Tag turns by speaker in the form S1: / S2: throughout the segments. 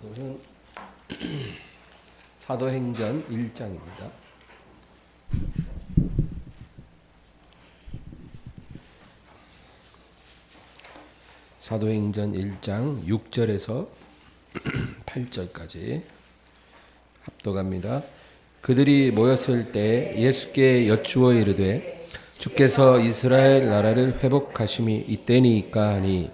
S1: 오늘은 사도행전 1장입니다. 사도행전 1장 6절에서 8절까지 합독합니다. 그들이 모였을 때 예수께 여쭈어 이르되 주께서 이스라엘 나라를 회복하심이 이때니까 하니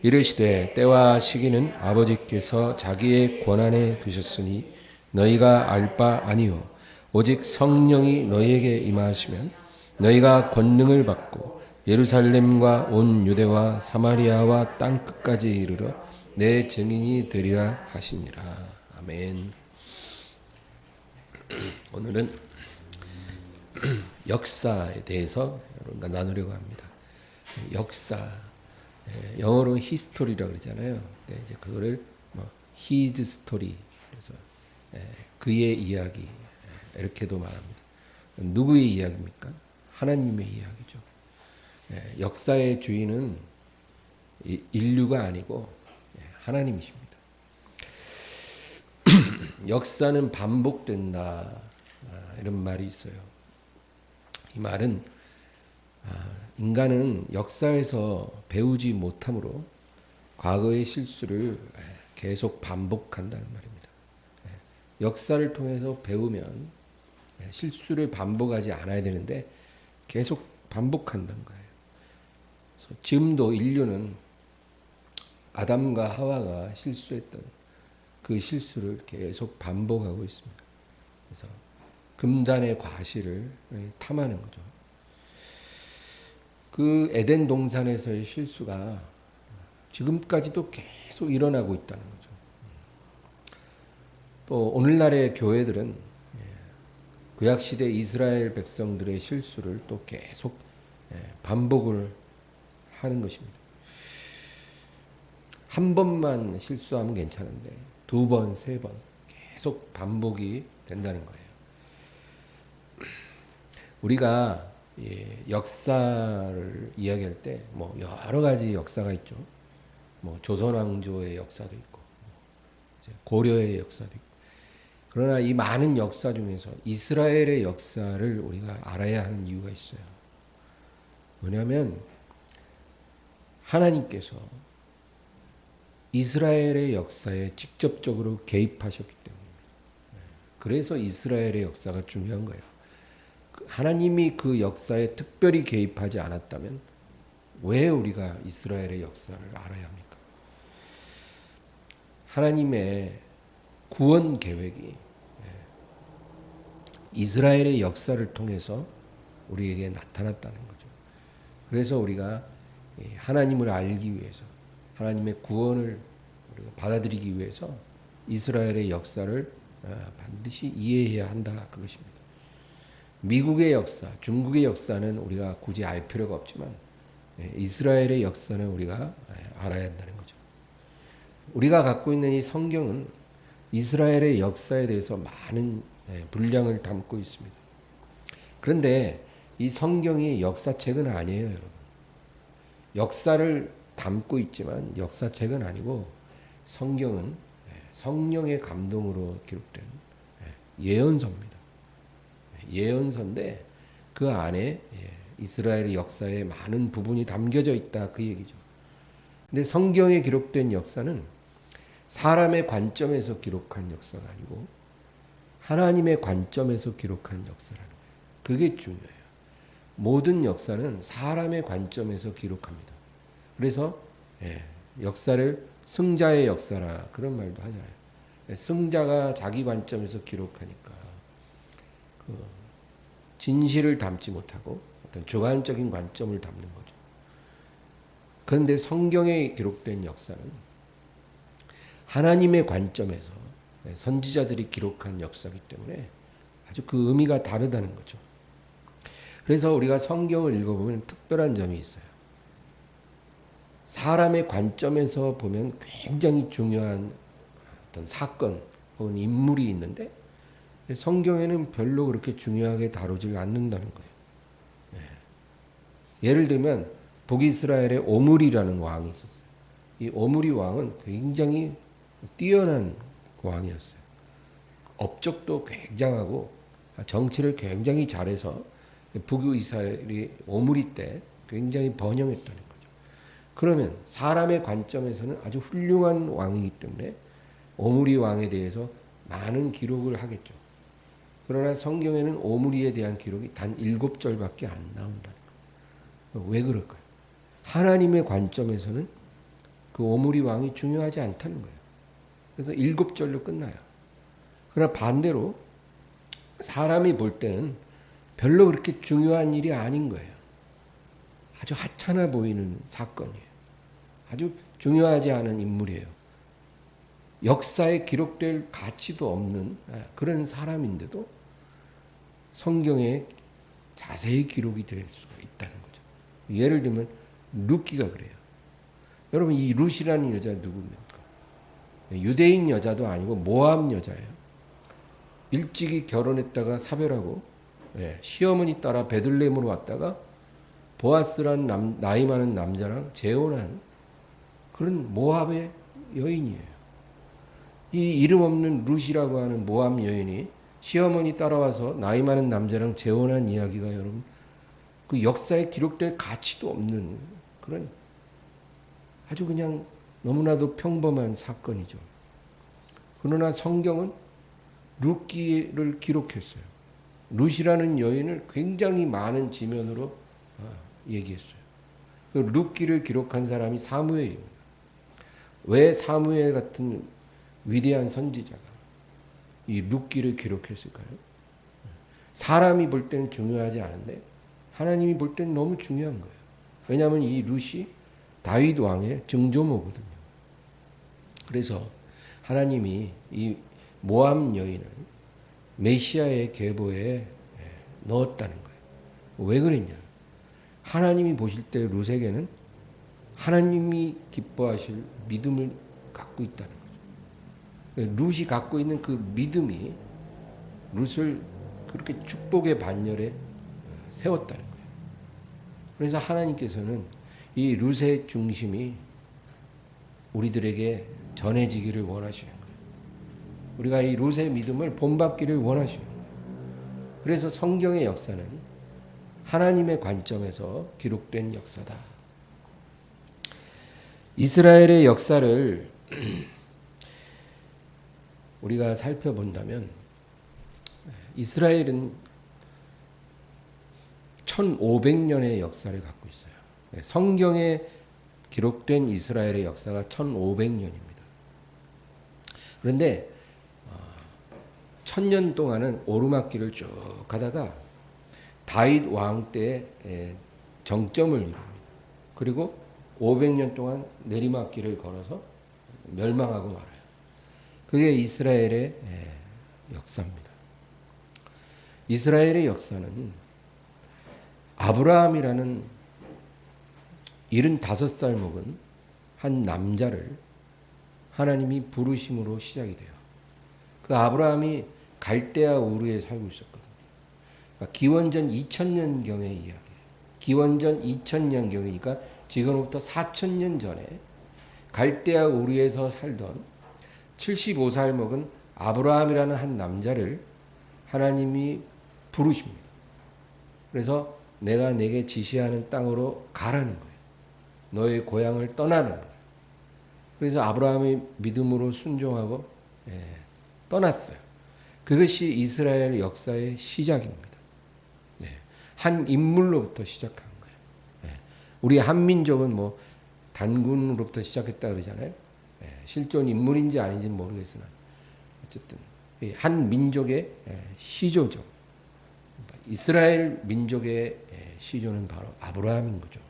S1: 이르시되 때와 시기는 아버지께서 자기의 권한에 두셨으니 너희가 알 바 아니요 오직 성령이 너희에게 임하시면 너희가 권능을 받고 예루살렘과 온 유대와 사마리아와 땅 끝까지 이르러 내 증인이 되리라 하시니라. 아멘. 오늘은 역사에 대해서 여러분과 나누려고 합니다. 역사, 영어로는 히스토리라고 그러잖아요. 이제 그거를 his story, 그래서 그의 이야기 이렇게도 말합니다. 누구의 이야기입니까? 하나님의 이야기죠. 역사의 주인은 인류가 아니고 하나님이십니다. 역사는 반복된다, 이런 말이 있어요. 이 말은 인간은 역사에서 배우지 못하므로 과거의 실수를 계속 반복한다는 말입니다. 역사를 통해서 배우면 실수를 반복하지 않아야 되는데 계속 반복한다는 거예요. 그래서 지금도 인류는 아담과 하와가 실수했던 그 실수를 계속 반복하고 있습니다. 그래서 금단의 과실을 탐하는 거죠. 그 에덴 동산에서의 실수가 지금까지도 계속 일어나고 있다는 거죠. 또 오늘날의 교회들은 구약시대 이스라엘 백성들의 실수를 또 계속 반복을 하는 것입니다. 한 번만 실수하면 괜찮은데 두 번, 세 번 계속 반복이 된다는 거예요. 우리가 역사를 이야기할 때 여러 가지 역사가 있죠. 조선 왕조의 역사도 있고 고려의 역사도 있고. 그러나 이 많은 역사 중에서 이스라엘의 역사를 우리가 알아야 하는 이유가 있어요. 뭐냐면 하나님께서 이스라엘의 역사에 직접적으로 개입하셨기 때문입니다. 그래서 이스라엘의 역사가 중요한 거예요. 하나님이 그 역사에 특별히 개입하지 않았다면 왜 우리가 이스라엘의 역사를 알아야 합니까? 하나님의 구원 계획이 이스라엘의 역사를 통해서 우리에게 나타났다는 거죠. 그래서 우리가 하나님을 알기 위해서, 하나님의 구원을 우리가 받아들이기 위해서 이스라엘의 역사를 반드시 이해해야 한다, 그것입니다. 미국의 역사, 중국의 역사는 우리가 굳이 알 필요가 없지만 이스라엘의 역사는 우리가 알아야 한다는 거죠. 우리가 갖고 있는 이 성경은 이스라엘의 역사에 대해서 많은 분량을 담고 있습니다. 그런데 이 성경이 역사책은 아니에요, 여러분. 역사를 담고 있지만 역사책은 아니고 성경은 성령의 감동으로 기록된 예언서입니다. 예언서인데 그 안에 이스라엘의 역사의 많은 부분이 담겨져 있다, 그 얘기죠. 근데 성경에 기록된 역사는 사람의 관점에서 기록한 역사가 아니고 하나님의 관점에서 기록한 역사라는 거예요. 그게 중요해요. 모든 역사는 사람의 관점에서 기록합니다. 그래서 역사를 승자의 역사라 그런 말도 하잖아요. 승자가 자기 관점에서 기록하니까 진실을 담지 못하고 어떤 주관적인 관점을 담는 거죠. 그런데 성경에 기록된 역사는 하나님의 관점에서 선지자들이 기록한 역사이기 때문에 아주 그 의미가 다르다는 거죠. 그래서 우리가 성경을 읽어보면 특별한 점이 있어요. 사람의 관점에서 보면 굉장히 중요한 어떤 사건 혹은 인물이 있는데 성경에는 별로 그렇게 중요하게 다루질 않는다는 거예요. 예를 들면 북이스라엘에 오므리라는 왕이 있었어요. 이 오므리 왕은 굉장히 뛰어난 왕이었어요. 업적도 굉장하고 정치를 굉장히 잘해서 북유 이스라엘이 오므리 때 굉장히 번영했다는 거죠. 그러면 사람의 관점에서는 아주 훌륭한 왕이기 때문에 오므리 왕에 대해서 많은 기록을 하겠죠. 그러나 성경에는 오므리에 대한 기록이 단 7절밖에 안 나온다는 거예요. 왜 그럴까요? 하나님의 관점에서는 그 오므리 왕이 중요하지 않다는 거예요. 그래서 7절로 끝나요. 그러나 반대로 사람이 볼 때는 별로 그렇게 중요한 일이 아닌 거예요. 아주 하찮아 보이는 사건이에요. 아주 중요하지 않은 인물이에요. 역사에 기록될 가치도 없는 그런 사람인데도 성경에 자세히 기록이 될 수가 있다는 거죠. 예를 들면 룻기가 그래요. 여러분 이 룻이라는 여자 누굽니까? 유대인 여자도 아니고 모압 여자예요. 일찍이 결혼했다가 사별하고 시어머니 따라 베들레헴으로 왔다가 보아스라는 나이 많은 남자랑 재혼한 그런 모압의 여인이에요. 이 이름 없는 룻이라고 하는 모압 여인이 시어머니 따라와서 나이 많은 남자랑 재혼한 이야기가 여러분 그 역사에 기록될 가치도 없는 그런 아주 그냥 너무나도 평범한 사건이죠. 그러나 성경은 룻기를 기록했어요. 룻이라는 여인을 굉장히 많은 지면으로 얘기했어요. 그 룻기를 기록한 사람이 사무엘입니다. 왜 사무엘 같은 위대한 선지자가 이 룻기를 기록했을까요? 사람이 볼 때는 중요하지 않은데 하나님이 볼 때는 너무 중요한 거예요. 왜냐하면 이 룻이 다윗 왕의 증조모거든요. 그래서 하나님이 이 모압 여인을 메시아의 계보에 넣었다는 거예요. 왜 그랬냐? 하나님이 보실 때 룻에게는 하나님이 기뻐하실 믿음을 갖고 있다는 거죠. 룻이 갖고 있는 그 믿음이 룻을 그렇게 축복의 반열에 세웠다는 거예요. 그래서 하나님께서는 이 룻의 중심이 우리들에게 전해지기를 원하시는 거예요. 우리가 이 룻의 믿음을 본받기를 원하시는 거예요. 그래서 성경의 역사는 하나님의 관점에서 기록된 역사다. 이스라엘의 역사를 우리가 살펴본다면 이스라엘은 1500년의 역사를 갖고 있어요. 성경에 기록된 이스라엘의 역사가 1500년입니다. 그런데 1000년 동안은 오르막길을 쭉 가다가 다윗 왕 때 정점을 이룹니다. 그리고 500년 동안 내리막길을 걸어서 멸망하고 말아요. 그게 이스라엘의 역사입니다. 이스라엘의 역사는 아브라함이라는 75살 먹은 한 남자를 하나님이 부르심으로 시작이 돼요. 그 아브라함이 갈대아 우르에 살고 있었거든요. 그러니까 기원전 2000년경의 이야기예요. 기원전 2000년경이니까 지금부터 4000년 전에 갈대아 우르에서 살던 75살 먹은 아브라함이라는 한 남자를 하나님이 부르십니다. 그래서 내가 내게 지시하는 땅으로 가라는 거예요. 너의 고향을 떠나는 거예요. 그래서 아브라함이 믿음으로 순종하고 떠났어요. 그것이 이스라엘 역사의 시작입니다. 한 인물로부터 시작한 거예요. 우리 한민족은 뭐 단군으로부터 시작했다 그러잖아요. 실존 인물인지 아닌지는 모르겠으나 어쨌든 한 민족의 시조죠. 이스라엘 민족의 시조는 바로 아브라함인 거죠.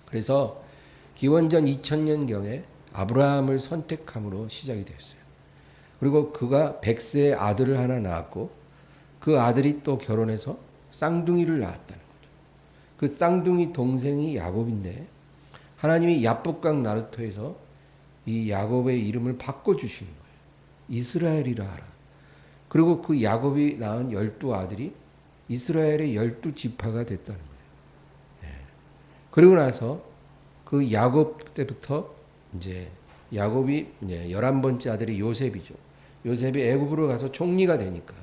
S1: 그래서 기원전 2000년경에 아브라함을 선택함으로 시작이 됐어요. 그리고 그가 100세의 아들을 하나 낳았고 그 아들이 또 결혼해서 쌍둥이를 낳았다는 거죠. 그 쌍둥이 동생이 야곱인데 하나님이 야복강 나루토에서 이 야곱의 이름을 바꿔주시는 거예요. 이스라엘이라 하라. 그리고 그 야곱이 낳은 12아들이 이스라엘의 12지파가 됐다는 거예요. 그리고 나서 그 야곱 때부터 이제 야곱이 이제 11번째 아들이 요셉이죠. 요셉이 애굽으로 가서 총리가 되니까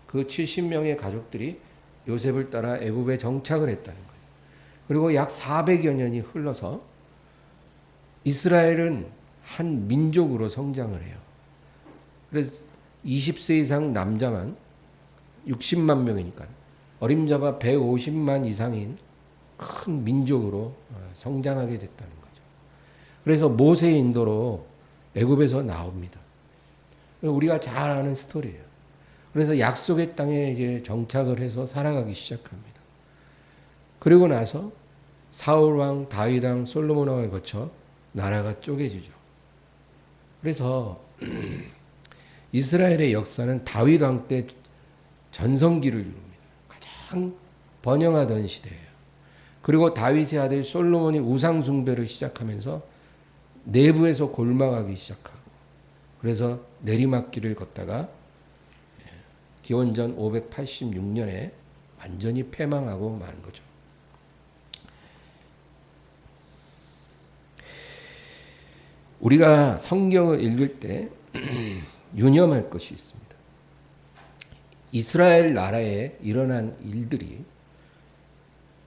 S1: 그 70명의 가족들이 요셉을 따라 애굽에 정착을 했다는 거예요. 그리고 약 400여 년이 흘러서 이스라엘은 한 민족으로 성장을 해요. 그래서 20세 이상 남자만 60만 명이니까 어림잡아 150만 이상인 큰 민족으로 성장하게 됐다는 거죠. 그래서 모세의 인도로 애굽에서 나옵니다. 우리가 잘 아는 스토리예요. 그래서 약속의 땅에 이제 정착을 해서 살아가기 시작합니다. 그리고 나서 사울 왕, 다윗 왕, 솔로몬 왕을 거쳐 나라가 쪼개지죠. 그래서 이스라엘의 역사는 다윗 왕 때 전성기를 이룹니다. 가장 번영하던 시대예요. 그리고 다윗의 아들 솔로몬이 우상 숭배를 시작하면서 내부에서 골망하기 시작하고, 그래서 내리막길을 걷다가 기원전 586년에 완전히 패망하고 만 거죠. 우리가 성경을 읽을 때 유념할 것이 있습니다. 이스라엘 나라에 일어난 일들이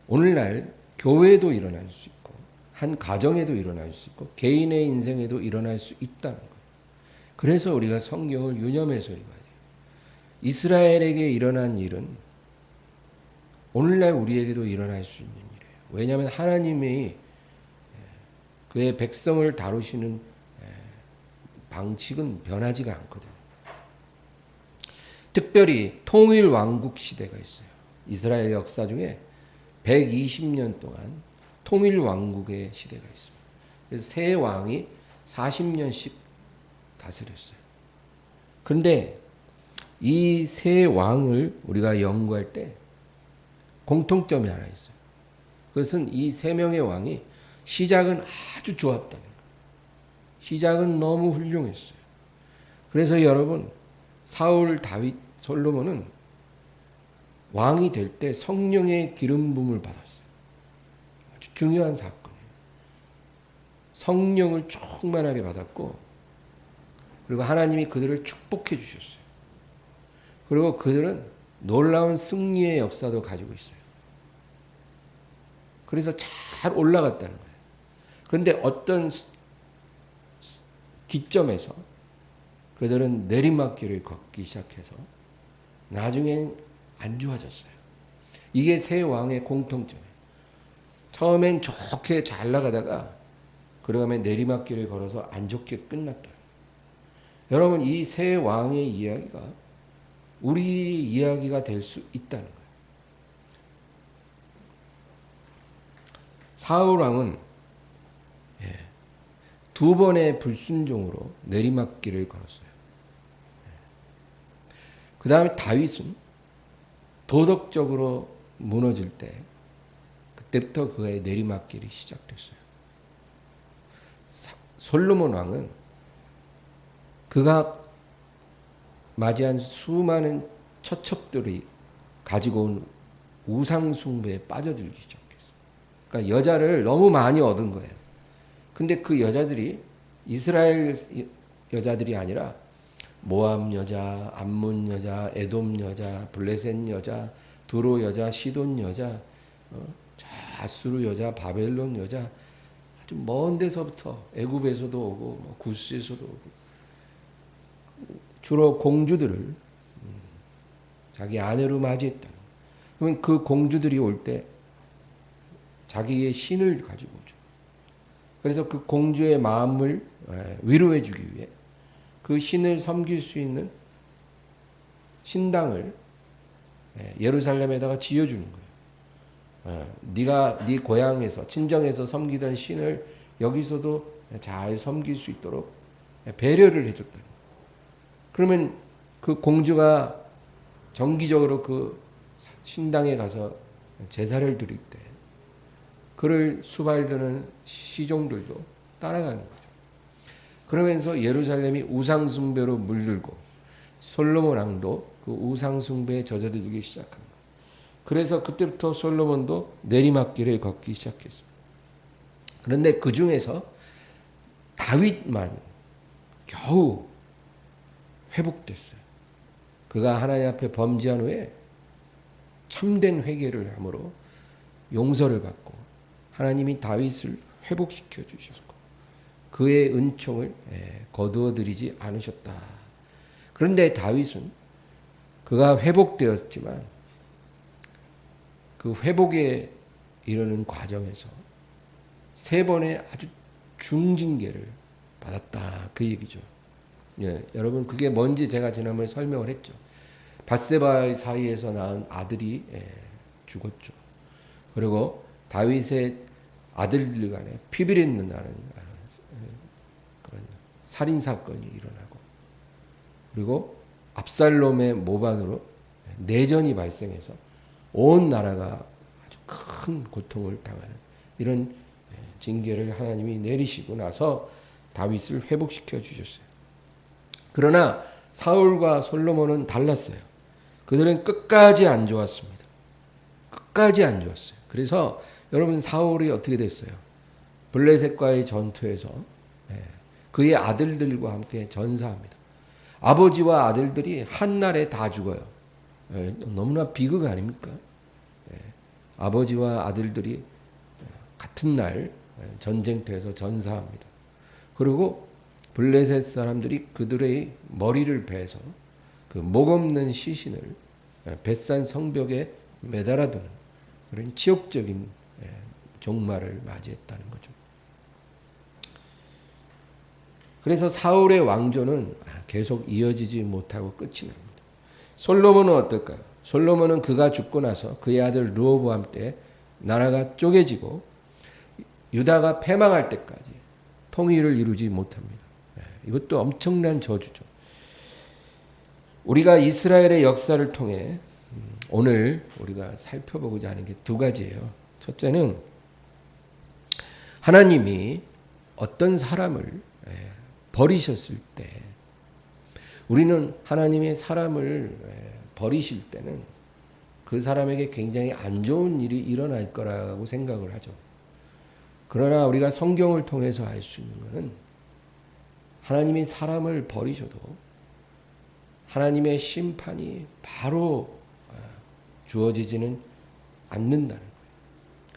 S1: 오늘날 교회에도 일어날 수 있고 한 가정에도 일어날 수 있고 개인의 인생에도 일어날 수 있다는 거예요. 그래서 우리가 성경을 유념해서 읽어야 돼요. 이스라엘에게 일어난 일은 오늘날 우리에게도 일어날 수 있는 일이에요. 왜냐하면 하나님이 그의 백성을 다루시는 방식은 변하지가 않거든요. 특별히 통일 왕국 시대가 있어요. 이스라엘 역사 중에 120년 동안 통일 왕국의 시대가 있습니다. 그래서 세 왕이 40년씩 다스렸어요. 그런데 이 세 왕을 우리가 연구할 때 공통점이 하나 있어요. 그것은 이 세 명의 왕이 시작은 아주 좋았다는 거예요. 시작은 너무 훌륭했어요. 그래서 여러분, 사울, 다윗, 솔로몬은 왕이 될 때 성령의 기름 부음을 받았어요. 아주 중요한 사건이에요. 성령을 충만하게 받았고, 그리고 하나님이 그들을 축복해 주셨어요. 그리고 그들은 놀라운 승리의 역사도 가지고 있어요. 그래서 잘 올라갔다는 거예요. 그런데 어떤 기점에서 그들은 내리막길을 걷기 시작해서 나중엔 안 좋아졌어요. 이게 세 왕의 공통점이에요. 처음엔 좋게 잘 나가다가 그다음에 내리막길을 걸어서 안 좋게 끝났다. 여러분, 이 세 왕의 이야기가 우리 이야기가 될 수 있다는 거예요. 사울 왕은 두 번의 불순종으로 내리막길을 걸었어요. 그 다음에 다윗은 도덕적으로 무너질 때 그때부터 그의 내리막길이 시작됐어요. 솔로몬 왕은 그가 맞이한 수많은 처첩들이 가지고 온 우상숭배에 빠져들기 시작했어요. 그러니까 여자를 너무 많이 얻은 거예요. 근데 그 여자들이 이스라엘 여자들이 아니라 모압 여자, 암몬 여자, 에돔 여자, 블레셋 여자, 두로 여자, 시돈 여자, 아수르 여자, 바벨론 여자, 아주 먼 데서부터 애굽에서도 오고 구스에서도 오고 주로 공주들을 자기 아내로 맞이했다. 그러면 그 공주들이 올 때 자기의 신을 가지고 오죠. 그래서 그 공주의 마음을 위로해 주기 위해 그 신을 섬길 수 있는 신당을 예루살렘에다가 지어주는 거예요. 네가 네 고향에서 친정에서 섬기던 신을 여기서도 잘 섬길 수 있도록 배려를 해줬다. 그러면 그 공주가 정기적으로 그 신당에 가서 제사를 드릴 때 그를 수발드는 시종들도 따라가는 거죠. 그러면서 예루살렘이 우상숭배로 물들고 솔로몬 왕도 그 우상숭배에 젖어들기 시작한 거예요. 그래서 그때부터 솔로몬도 내리막길을 걷기 시작했어요. 그런데 그 중에서 다윗만 겨우 회복됐어요. 그가 하나님 앞에 범죄한 후에 참된 회개를 함으로 용서를 받고 하나님이 다윗을 회복시켜 주셨고 그의 은총을 거두어들이지 않으셨다. 그런데 다윗은 그가 회복되었지만 그 회복에 이르는 과정에서 3번의 아주 중징계를 받았다. 그 얘기죠. 예, 여러분 그게 뭔지 제가 지난번에 설명을 했죠. 밧세바의 사이에서 낳은 아들이 죽었죠. 그리고 다윗의 아들들 간에 피비린내 나는 그런 살인 사건이 일어나고 그리고 압살롬의 모반으로 내전이 발생해서 온 나라가 아주 큰 고통을 당하는 이런 징계를 하나님이 내리시고 나서 다윗을 회복시켜 주셨어요. 그러나 사울과 솔로몬은 달랐어요. 그들은 끝까지 안 좋았습니다. 끝까지 안 좋았어요. 그래서 여러분 사울이 어떻게 됐어요? 블레셋과의 전투에서 그의 아들들과 함께 전사합니다. 아버지와 아들들이 한날에 다 죽어요. 너무나 비극 아닙니까? 아버지와 아들들이 같은 날 전쟁터에서 전사합니다. 그리고 블레셋 사람들이 그들의 머리를 베서 그 목없는 시신을 벳산 성벽에 매달아두는 그런 치욕적인 종말을 맞이했다는 거죠. 그래서 사울의 왕조는 계속 이어지지 못하고 끝이 납니다. 솔로몬은 어떨까요? 솔로몬은 그가 죽고 나서 그의 아들 르호보암 때 나라가 쪼개지고 유다가 패망할 때까지 통일을 이루지 못합니다. 이것도 엄청난 저주죠. 우리가 이스라엘의 역사를 통해 오늘 우리가 살펴보고자 하는 게 2가지예요. 첫째는 하나님이 어떤 사람을 버리셨을 때 우리는 하나님의 사람을 버리실 때는 그 사람에게 굉장히 안 좋은 일이 일어날 거라고 생각을 하죠. 그러나 우리가 성경을 통해서 알 수 있는 것은 하나님이 사람을 버리셔도 하나님의 심판이 바로 주어지지는 않는다는 거예요.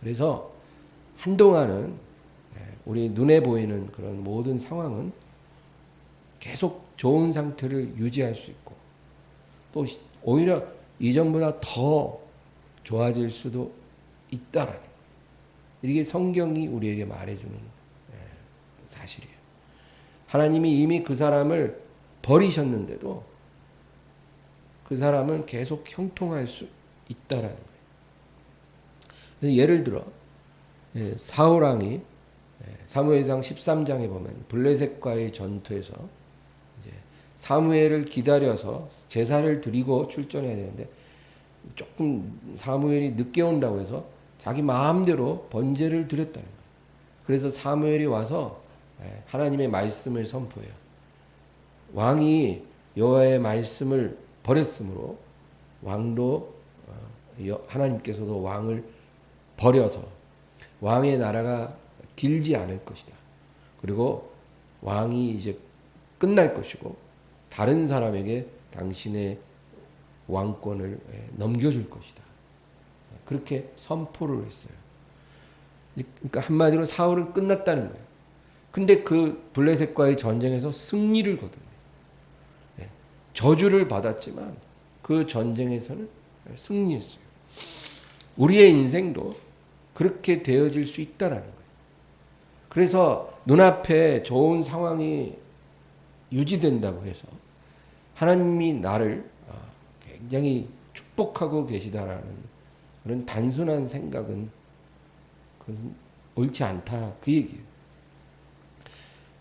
S1: 그래서 한동안은 우리 눈에 보이는 그런 모든 상황은 계속 좋은 상태를 유지할 수 있고 또 오히려 이전보다 더 좋아질 수도 있다라는 거예요. 이게 성경이 우리에게 말해주는 사실이에요. 하나님이 이미 그 사람을 버리셨는데도 그 사람은 계속 형통할 수 있다라는 거예요. 예를 들어 사울 왕이 사무엘상 13장에 보면 블레셋과의 전투에서 이제 사무엘을 기다려서 제사를 드리고 출전해야 되는데 조금 사무엘이 늦게 온다고 해서 자기 마음대로 번제를 드렸다는 거예요. 그래서 사무엘이 와서 하나님의 말씀을 선포해요. 왕이 여호와의 말씀을 버렸으므로 왕도 하나님께서도 왕을 버려서 왕의 나라가 길지 않을 것이다. 그리고 왕이 이제 끝날 것이고 다른 사람에게 당신의 왕권을 넘겨줄 것이다. 그렇게 선포를 했어요. 그러니까 한마디로 사울은 끝났다는 거예요. 근데 그 블레셋과의 전쟁에서 승리를 거둡니다. 저주를 받았지만 그 전쟁에서는 승리했어요. 우리의 인생도 그렇게 되어질 수 있다라는 거예요. 그래서 눈앞에 좋은 상황이 유지된다고 해서 하나님이 나를 굉장히 축복하고 계시다라는 그런 단순한 생각은 그것은 옳지 않다 그 얘기예요.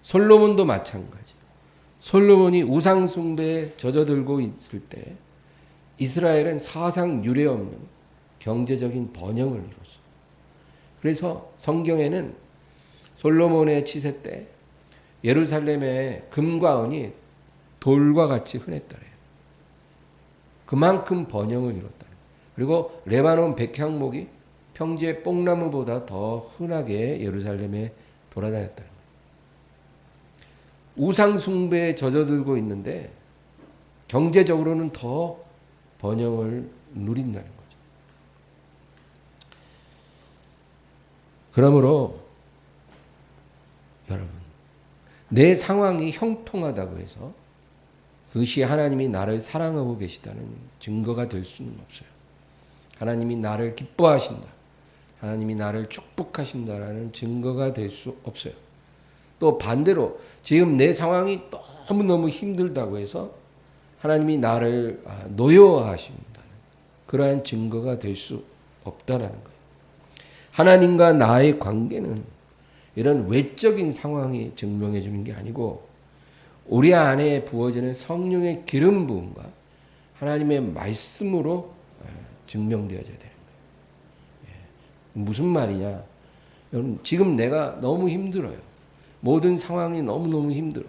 S1: 솔로몬도 마찬가지. 솔로몬이 우상 숭배에 젖어들고 있을 때 이스라엘은 사상 유례 없는 경제적인 번영을 이뤘어. 그래서 성경에는 솔로몬의 치세 때 예루살렘의 금과 은이 돌과 같이 흔했더래요. 그만큼 번영을 이뤘다는 거예요. 그리고 레바논 백향목이 평지의 뽕나무보다 더 흔하게 예루살렘에 돌아다녔다는 거예요. 우상 숭배에 젖어들고 있는데 경제적으로는 더 번영을 누린다는 거죠. 그러므로 여러분, 내 상황이 형통하다고 해서 그것이 하나님이 나를 사랑하고 계시다는 증거가 될 수는 없어요. 하나님이 나를 기뻐하신다, 하나님이 나를 축복하신다라는 증거가 될 수 없어요. 또 반대로 지금 내 상황이 너무너무 힘들다고 해서 하나님이 나를 노여워하신다, 그러한 증거가 될 수 없다라는 거예요. 하나님과 나의 관계는 이런 외적인 상황이 증명해 주는 게 아니고 우리 안에 부어지는 성령의 기름 부음과 하나님의 말씀으로 증명되어져야 되는 거예요. 무슨 말이냐? 여러분, 지금 내가 너무 힘들어요. 모든 상황이 너무너무 힘들어.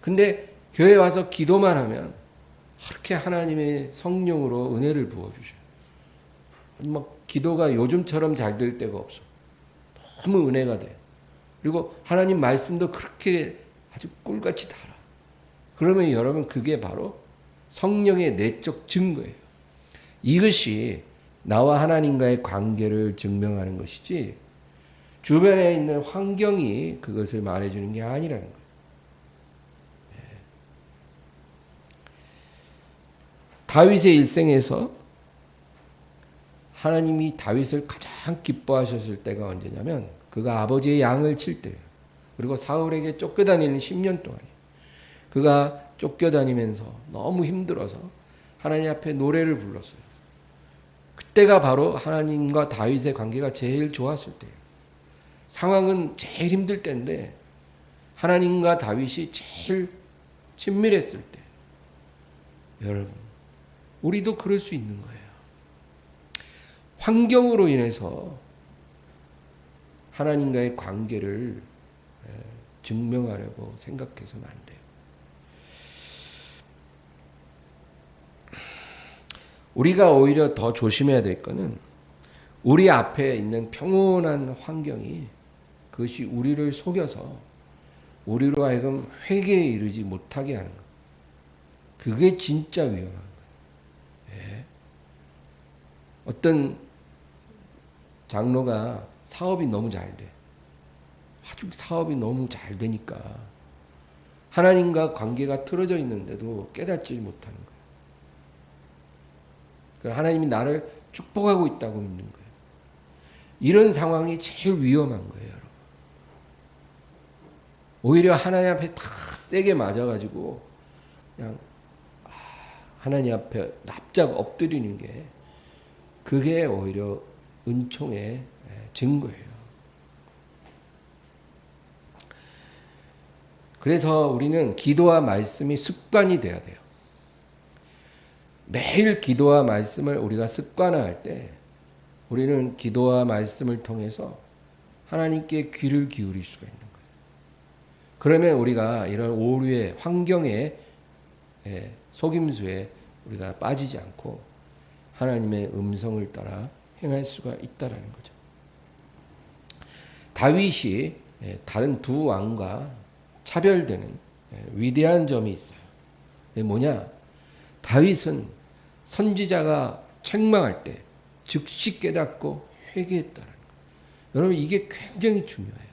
S1: 근데 교회 와서 기도만 하면 그렇게 하나님의 성령으로 은혜를 부어주셔요. 막 기도가 요즘처럼 잘 될 때가 없어. 너무 은혜가 돼. 그리고 하나님 말씀도 그렇게 아주 꿀같이 달아. 그러면 여러분, 그게 바로 성령의 내적 증거예요. 이것이 나와 하나님과의 관계를 증명하는 것이지 주변에 있는 환경이 그것을 말해주는 게 아니라는 거예요. 다윗의 일생에서 하나님이 다윗을 가장 기뻐하셨을 때가 언제냐면 그가 아버지의 양을 칠 때예요. 그리고 사울에게 쫓겨다니는 10년 동안이에요. 그가 쫓겨다니면서 너무 힘들어서 하나님 앞에 노래를 불렀어요. 그때가 바로 하나님과 다윗의 관계가 제일 좋았을 때예요. 상황은 제일 힘들 때인데 하나님과 다윗이 제일 친밀했을 때. 여러분, 우리도 그럴 수 있는 거예요. 환경으로 인해서 하나님과의 관계를 증명하려고 생각해서는 안 돼요. 우리가 오히려 더 조심해야 될 것은 우리 앞에 있는 평온한 환경이 그것이 우리를 속여서 우리로 하여금 회개에 이르지 못하게 하는 것. 그게 진짜 위험한 거예요. 예. 어떤 장로가 사업이 너무 잘 돼. 아주 사업이 너무 잘 되니까 하나님과 관계가 틀어져 있는데도 깨닫지 못하는 거예요. 하나님이 나를 축복하고 있다고 믿는 거예요. 이런 상황이 제일 위험한 거예요, 여러분. 오히려 하나님 앞에 탁 세게 맞아가지고 그냥 하나님 앞에 납작 엎드리는 게 그게 오히려 은총의 증거예요. 그래서 우리는 기도와 말씀이 습관이 돼야 돼요. 매일 기도와 말씀을 우리가 습관화할 때 우리는 기도와 말씀을 통해서 하나님께 귀를 기울일 수가 있는 거예요. 그러면 우리가 이런 오류의 환경에 속임수에 우리가 빠지지 않고 하나님의 음성을 따라 행할 수가 있다라는 거죠. 다윗이 다른 두 왕과 차별되는 위대한 점이 있어요. 그게 뭐냐? 다윗은 선지자가 책망할 때 즉시 깨닫고 회개했다는 거예요. 여러분, 이게 굉장히 중요해요.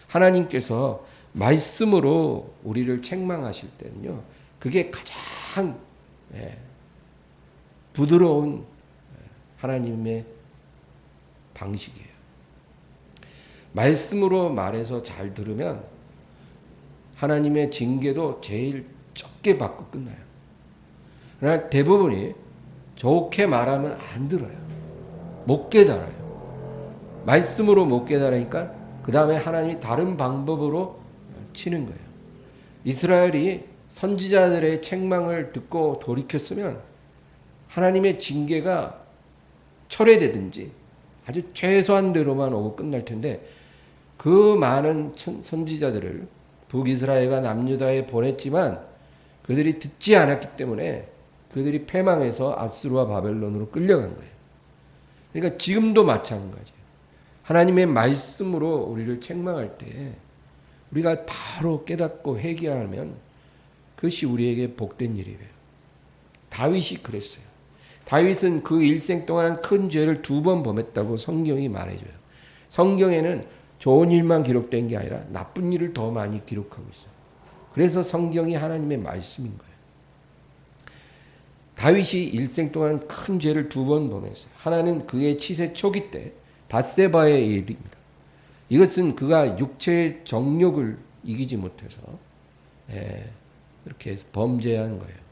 S1: 하나님께서 말씀으로 우리를 책망하실 때는요, 그게 가장 부드러운 하나님의 방식이에요. 말씀으로 말해서 잘 들으면 하나님의 징계도 제일 적게 받고 끝나요. 그러나 대부분이 좋게 말하면 안 들어요. 못 깨달아요. 말씀으로 못 깨달으니까 그 다음에 하나님이 다른 방법으로 치는 거예요. 이스라엘이 선지자들의 책망을 듣고 돌이켰으면 하나님의 징계가 철회되든지 아주 최소한대로만 오고 끝날 텐데 그 많은 선지자들을 북이스라엘과 남유다에 보냈지만 그들이 듣지 않았기 때문에 그들이 패망해서 아수르와 바벨론으로 끌려간 거예요. 그러니까 지금도 마찬가지예요. 하나님의 말씀으로 우리를 책망할 때 우리가 바로 깨닫고 회개하면 그것이 우리에게 복된 일이에요. 다윗이 그랬어요. 다윗은 그 일생 동안 큰 죄를 2번 범했다고 성경이 말해줘요. 성경에는 좋은 일만 기록된 게 아니라 나쁜 일을 더 많이 기록하고 있어요. 그래서 성경이 하나님의 말씀인 거예요. 다윗이 일생 동안 큰 죄를 2번 범했어요. 하나는 그의 치세 초기 때 밧세바의 일입니다. 이것은 그가 육체의 정욕을 이기지 못해서 이렇게 해서 범죄한 거예요.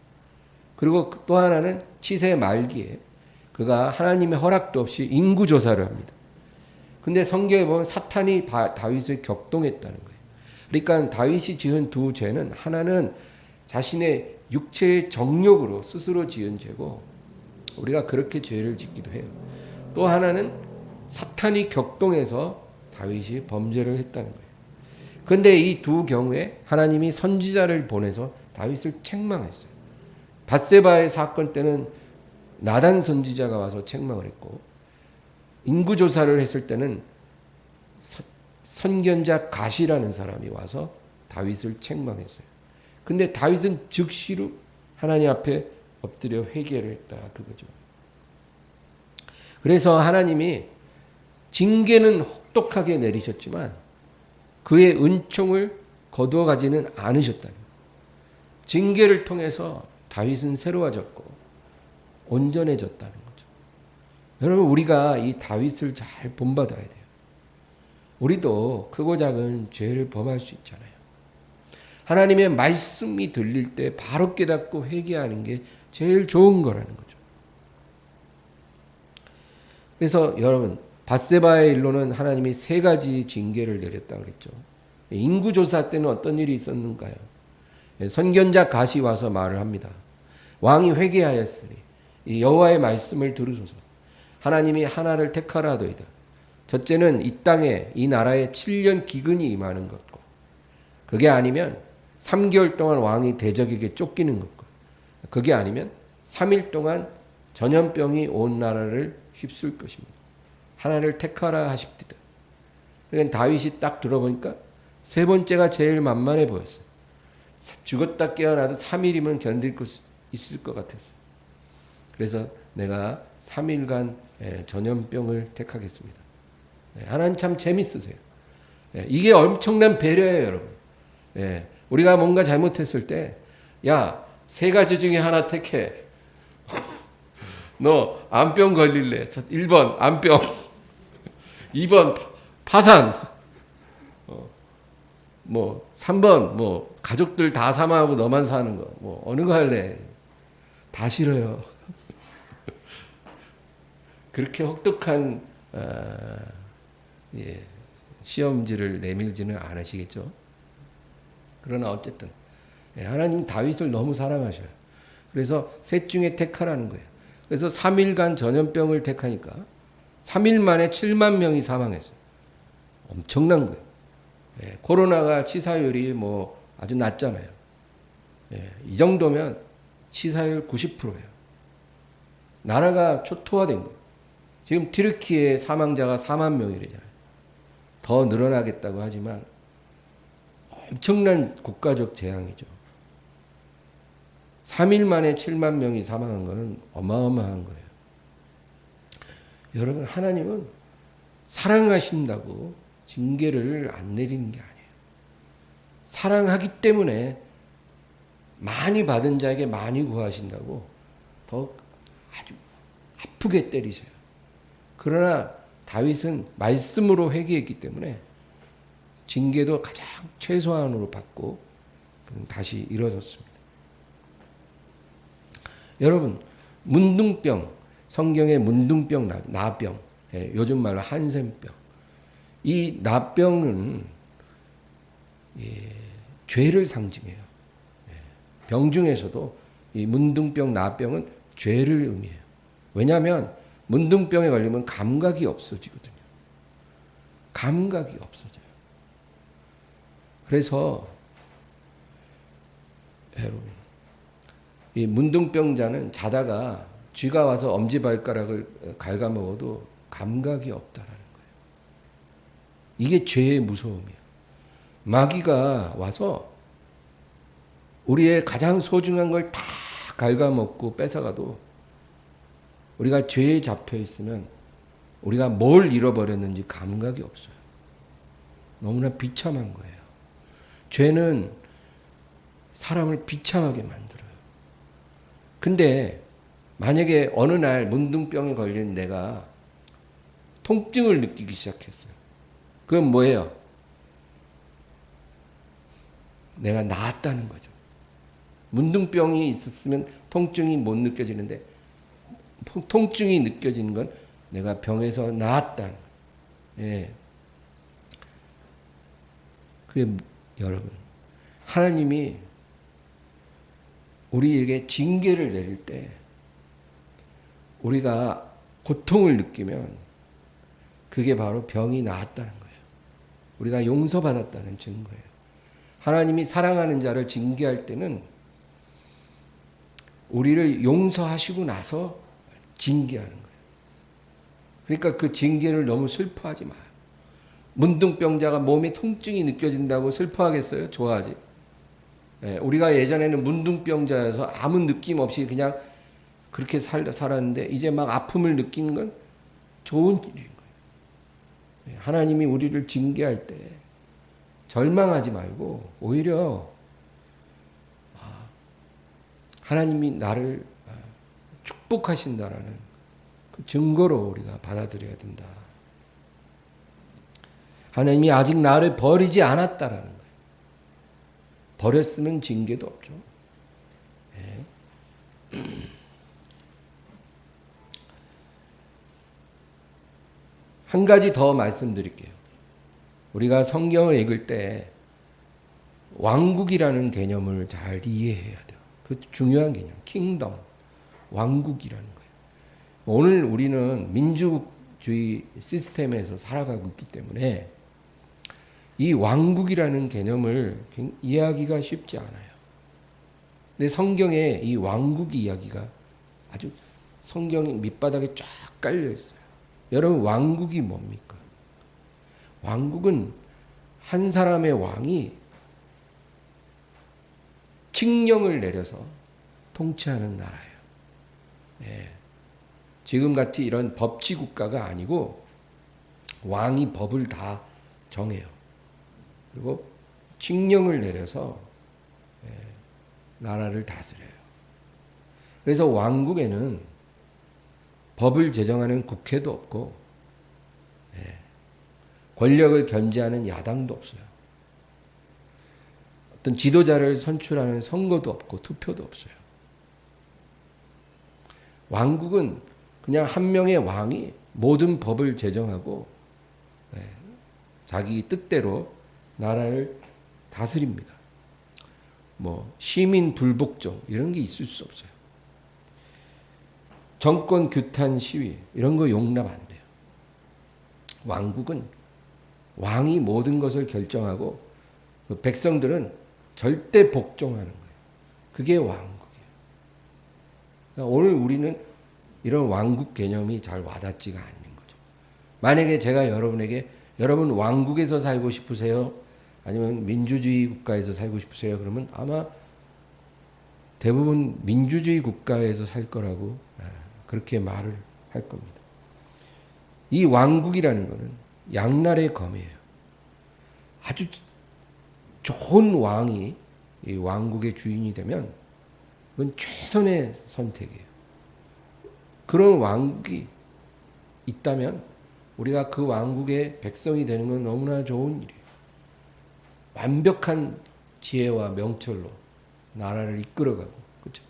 S1: 그리고 또 하나는 치세 말기에 그가 하나님의 허락도 없이 인구조사를 합니다. 근데 성경에 보면 사탄이 다윗을 격동했다는 거예요. 그러니까 다윗이 지은 2 죄는 하나는 자신의 육체의 정욕으로 스스로 지은 죄고 우리가 그렇게 죄를 짓기도 해요. 또 하나는 사탄이 격동해서 다윗이 범죄를 했다는 거예요. 그런데 이 2 경우에 하나님이 선지자를 보내서 다윗을 책망했어요. 밧세바의 사건 때는 나단 선지자가 와서 책망을 했고 인구조사를 했을 때는 선견자 갓이라는 사람이 와서 다윗을 책망했어요. 근데 다윗은 즉시로 하나님 앞에 엎드려 회개를 했다 그거죠. 그래서 하나님이 징계는 혹독하게 내리셨지만 그의 은총을 거두어 가지는 않으셨다는 거예요. 징계를 통해서 다윗은 새로워졌고 온전해졌다는 거죠. 여러분 우리가 이 다윗을 잘 본받아야 돼요. 우리도 크고 작은 죄를 범할 수 있잖아요. 하나님의 말씀이 들릴 때 바로 깨닫고 회개하는 게 제일 좋은 거라는 거죠. 그래서 여러분 밧세바의 일로는 하나님이 3가지 징계를 내렸다고 그랬죠. 인구조사 때는 어떤 일이 있었는가요? 선견자 갓이 와서 말을 합니다. 왕이 회개하였으니 이 여호와의 말씀을 들으소서. 하나님이 하나를 택하라 하도이다. 첫째는 이 땅에 이 나라에 7년 기근이 임하는 것고 그게 아니면 3개월 동안 왕이 대적에게 쫓기는 것고 그게 아니면 3일 동안 전염병이 온 나라를 휩쓸 것입니다. 하나를 택하라 하십디다. 그러니까 다윗이 딱 들어보니까 3번째가 제일 만만해 보였어요. 죽었다 깨어나도 3일이면 견딜 수 있을 것 같았어요. 그래서 내가 3일간 전염병을 택하겠습니다. 하나님 참 재밌으세요. 이게 엄청난 배려예요, 여러분. 우리가 뭔가 잘못했을 때, 야, 3가지 중에 하나 택해. 너 암병 걸릴래. 1번 암병, 2번 파산, 3번 가족들 다 사망하고 너만 사는 거. 어느 거 할래? 다 싫어요. 그렇게 혹독한 시험지를 내밀지는 않으시겠죠. 그러나 어쨌든 하나님 다윗을 너무 사랑하셔요. 그래서 셋 중에 택하라는 거예요. 그래서 3일간 전염병을 택하니까 3일 만에 7만 명이 사망했어요. 엄청난 거예요. 코로나가 치사율이 아주 낮잖아요. 이 정도면 치사율 90%예요. 나라가 초토화된 거예요. 지금 튀르키예 사망자가 4만 명이래잖아요. 더 늘어나겠다고 하지만 엄청난 국가적 재앙이죠. 3일 만에 7만 명이 사망한 것은 어마어마한 거예요. 여러분 하나님은 사랑하신다고 징계를 안 내리는 게 아니에요. 사랑하기 때문에 많이 받은 자에게 많이 구하신다고 더 아주 아프게 때리세요. 그러나 다윗은 말씀으로 회개했기 때문에 징계도 가장 최소한으로 받고 다시 일어섰습니다. 여러분 문둥병, 성경의 문둥병, 나병, 요즘 말로 한센병, 이 나병은 죄를 상징해요. 병 중에서도 이 문둥병, 나병은 죄를 의미해요. 왜냐하면 문둥병에 걸리면 감각이 없어지거든요. 감각이 없어져요. 그래서 여러분 이 문둥병자는 자다가 쥐가 와서 엄지발가락을 갉아먹어도 감각이 없다라는 거예요. 이게 죄의 무서움이에요. 마귀가 와서 우리의 가장 소중한 걸 다 갉아먹고 뺏어가도 우리가 죄에 잡혀 있으면 우리가 뭘 잃어버렸는지 감각이 없어요. 너무나 비참한 거예요. 죄는 사람을 비참하게 만들어요. 근데 만약에 어느 날 문둥병에 걸린 내가 통증을 느끼기 시작했어요. 그건 뭐예요? 내가 나았다는 거죠. 문둥병이 있었으면 통증이 못 느껴지는데 통증이 느껴지는 건 내가 병에서 나았다는 거예요. 예. 그게 여러분, 하나님이 우리에게 징계를 내릴 때 우리가 고통을 느끼면 그게 바로 병이 나았다는 거예요. 우리가 용서받았다는 증거예요. 하나님이 사랑하는 자를 징계할 때는 우리를 용서하시고 나서 징계하는 거예요. 그러니까 그 징계를 너무 슬퍼하지 마요. 문둥병자가 몸에 통증이 느껴진다고 슬퍼하겠어요? 좋아하지? 예, 우리가 예전에는 문둥병자여서 아무 느낌 없이 그냥 그렇게 살았는데 이제 막 아픔을 느끼는 건 좋은 일인 거예요. 예, 하나님이 우리를 징계할 때 절망하지 말고 오히려 하나님이 나를 축복하신다라는 그 증거로 우리가 받아들여야 된다. 하나님이 아직 나를 버리지 않았다라는 거예요. 버렸으면 징계도 없죠. 네. 한 가지 더 말씀드릴게요. 우리가 성경을 읽을 때 왕국이라는 개념을 잘 이해해야 돼요. 그 중요한 개념, 킹덤, 왕국이라는 거예요. 오늘 우리는 민주주의 시스템에서 살아가고 있기 때문에 이 왕국이라는 개념을 이해하기가 쉽지 않아요. 근데 성경에 이 왕국 이야기가 아주 성경 밑바닥에 쫙 깔려 있어요. 여러분, 왕국이 뭡니까? 왕국은 한 사람의 왕이 칙령을 내려서 통치하는 나라예요. 예. 지금같이 이런 법치 국가가 아니고 왕이 법을 다 정해요. 그리고 칙령을 내려서 나라를 다스려요. 그래서 왕국에는 법을 제정하는 국회도 없고 권력을 견제하는 야당도 없어요. 어떤 지도자를 선출하는 선거도 없고 투표도 없어요. 왕국은 그냥 한 명의 왕이 모든 법을 제정하고 자기 뜻대로 나라를 다스립니다. 뭐 시민 불복종 이런 게 있을 수 없어요. 정권 규탄 시위 이런 거 용납 안 돼요. 왕국은 왕이 모든 것을 결정하고 그 백성들은 절대 복종하는 거예요. 그게 왕국이에요. 그러니까 오늘 우리는 이런 왕국 개념이 잘 와닿지가 않는 거죠. 만약에 제가 여러분에게 여러분 왕국에서 살고 싶으세요? 아니면 민주주의 국가에서 살고 싶으세요? 그러면 아마 대부분 민주주의 국가에서 살 거라고 그렇게 말을 할 겁니다. 이 왕국이라는 것은 양날의 검이에요. 아주 좋은 왕이 이 왕국의 주인이 되면 그건 최선의 선택이에요. 그런 왕국이 있다면 우리가 그 왕국의 백성이 되는 건 너무나 좋은 일이에요. 완벽한 지혜와 명철로 나라를 이끌어가고, 그렇죠?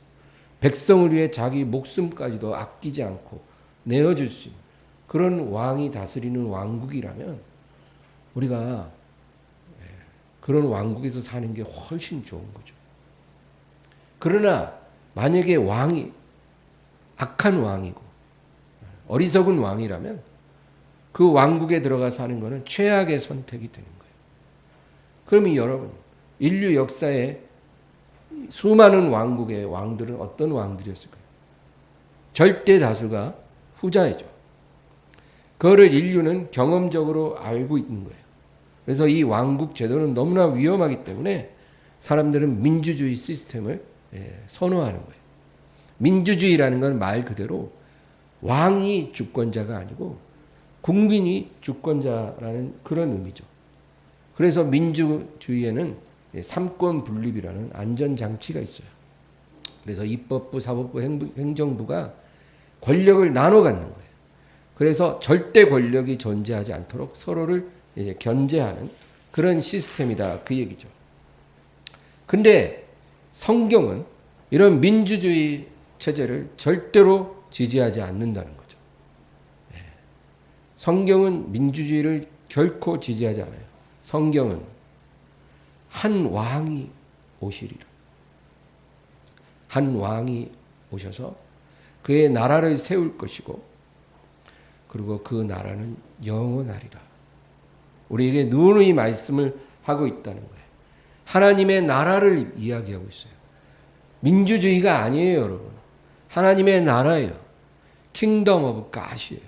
S1: 백성을 위해 자기 목숨까지도 아끼지 않고 내어줄 수 있는 그런 왕이 다스리는 왕국이라면 우리가 그런 왕국에서 사는 게 훨씬 좋은 거죠. 그러나 만약에 왕이 악한 왕이고 어리석은 왕이라면 그 왕국에 들어가 사는 것은 최악의 선택이 되는 거예요. 그러면 여러분, 인류 역사에 수많은 왕국의 왕들은 어떤 왕들이었을까요? 절대 다수가 후자이죠. 그거를 인류는 경험적으로 알고 있는 거예요. 그래서 이 왕국 제도는 너무나 위험하기 때문에 사람들은 민주주의 시스템을 선호하는 거예요. 민주주의라는 건 말 그대로 왕이 주권자가 아니고 국민이 주권자라는 그런 의미죠. 그래서 민주주의에는 삼권 분립이라는 안전장치가 있어요. 그래서 입법부, 사법부, 행정부가 권력을 나눠 갖는 거예요. 그래서 절대 권력이 존재하지 않도록 서로를 이제 견제하는 그런 시스템이다 그 얘기죠. 근데 성경은 이런 민주주의 체제를 절대로 지지하지 않는다는 거죠. 성경은 민주주의를 결코 지지하지 않아요. 성경은 한 왕이 오시리라. 한 왕이 오셔서 그의 나라를 세울 것이고 그리고 그 나라는 영원하리라. 우리에게 누누이 말씀을 하고 있다는 거예요. 하나님의 나라를 이야기하고 있어요. 민주주의가 아니에요, 여러분. 하나님의 나라예요. 킹덤 오브 갓이에요.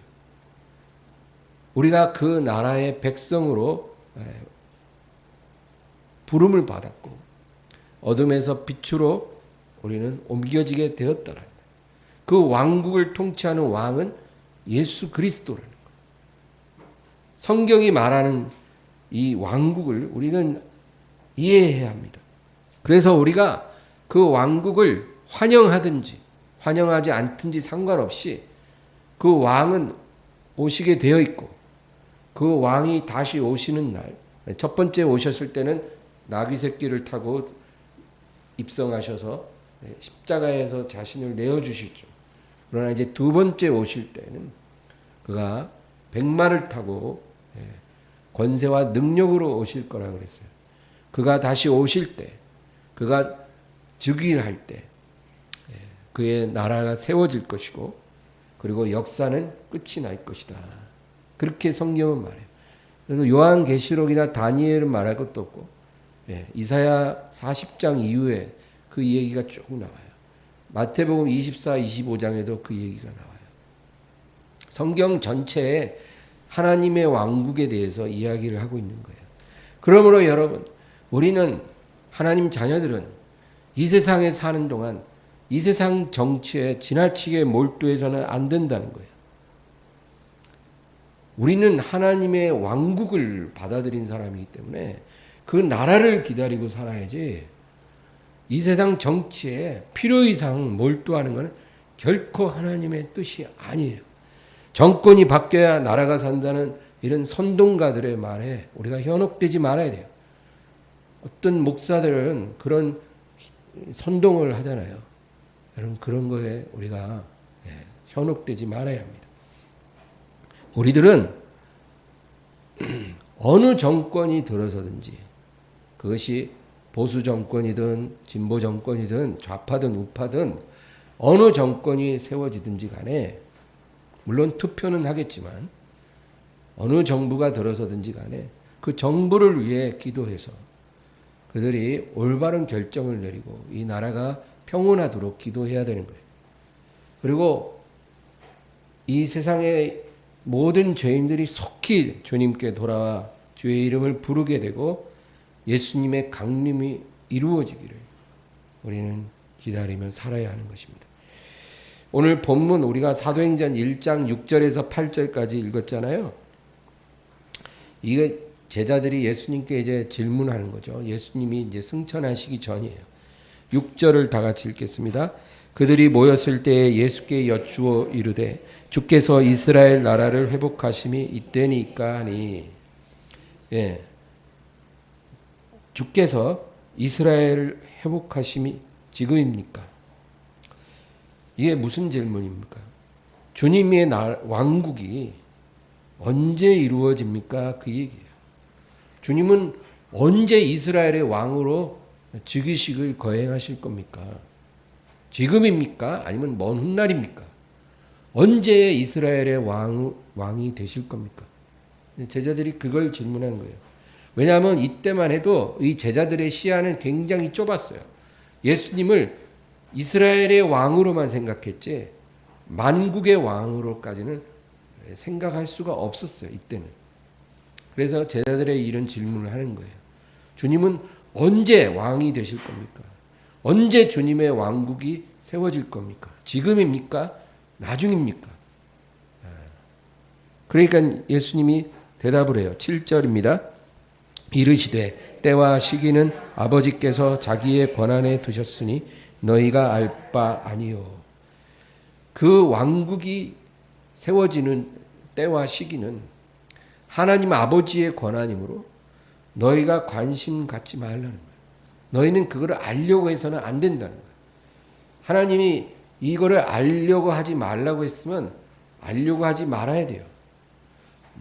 S1: 우리가 그 나라의 백성으로 부름을 받았고 어둠에서 빛으로 우리는 옮겨지게 되었더라. 그 왕국을 통치하는 왕은 예수 그리스도라는 거예요. 성경이 말하는 이 왕국을 우리는 이해해야 합니다. 그래서 우리가 그 왕국을 환영하든지 환영하지 않든지 상관없이 그 왕은 오시게 되어 있고 그 왕이 다시 오시는 날, 첫 번째 오셨을 때는 나귀 새끼를 타고 입성하셔서 십자가에서 자신을 내어주시죠. 그러나 이제 두 번째 오실 때는 그가 백마를 타고 권세와 능력으로 오실 거라 그랬어요. 그가 다시 오실 때, 그가 즉위할 때 그의 나라가 세워질 것이고 그리고 역사는 끝이 날 것이다. 그렇게 성경은 말해요. 그래서 요한계시록이나 다니엘은 말할 것도 없고 이사야 40장 이후에 그 얘기가 쭉 나와요. 마태복음 24, 25장에도 그 얘기가 나와요. 성경 전체에 하나님의 왕국에 대해서 이야기를 하고 있는 거예요. 그러므로 여러분, 우리는 하나님 자녀들은 이 세상에 사는 동안 이 세상 정치에 지나치게 몰두해서는 안 된다는 거예요. 우리는 하나님의 왕국을 받아들인 사람이기 때문에 그 나라를 기다리고 살아야지 이 세상 정치에 필요 이상 몰두하는 것은 결코 하나님의 뜻이 아니에요. 정권이 바뀌어야 나라가 산다는 이런 선동가들의 말에 우리가 현혹되지 말아야 돼요. 어떤 목사들은 그런 선동을 하잖아요. 여러분 그런 거에 우리가 현혹되지 말아야 합니다. 우리들은 어느 정권이 들어서든지 그것이 보수 정권이든 진보 정권이든 좌파든 우파든 어느 정권이 세워지든지 간에 물론 투표는 하겠지만 어느 정부가 들어서든지 간에 그 정부를 위해 기도해서 그들이 올바른 결정을 내리고 이 나라가 평온하도록 기도해야 되는 거예요. 그리고 이 세상의 모든 죄인들이 속히 주님께 돌아와 주의 이름을 부르게 되고 예수님의 강림이 이루어지기를 우리는 기다리며 살아야 하는 것입니다. 오늘 본문 우리가 사도행전 1장 6절에서 8절까지 읽었잖아요. 이게 제자들이 예수님께 이제 질문하는 거죠. 예수님이 이제 승천하시기 전이에요. 6절을 다 같이 읽겠습니다. 그들이 모였을 때에 예수께 여쭈어 이르되 주께서 이스라엘 나라를 회복하심이 이때니까 하니. 주께서 이스라엘을 회복하심이 지금입니까? 이게 무슨 질문입니까? 주님의 왕국이 언제 이루어집니까? 그 얘기예요. 주님은 언제 이스라엘의 왕으로 즉위식을 거행하실 겁니까? 지금입니까? 아니면 먼 훗날입니까? 언제 이스라엘의 왕이 되실 겁니까? 제자들이 그걸 질문한 거예요. 왜냐하면 이때만 해도 이 제자들의 시야는 굉장히 좁았어요. 예수님을 이스라엘의 왕으로만 생각했지 만국의 왕으로까지는 생각할 수가 없었어요. 이때는. 그래서 제자들의 이런 질문을 하는 거예요. 주님은 언제 왕이 되실 겁니까? 언제 주님의 왕국이 세워질 겁니까? 지금입니까? 나중입니까? 그러니까 예수님이 대답을 해요. 7절입니다. 이르시되 때와 시기는 아버지께서 자기의 권한에 두셨으니 너희가 알 바 아니요. 그 왕국이 세워지는 때와 시기는 하나님 아버지의 권한이므로 너희가 관심 갖지 말라는 거예요. 너희는 그거를 알려고 해서는 안 된다는 거예요. 하나님이 이거를 알려고 하지 말라고 했으면 알려고 하지 말아야 돼요.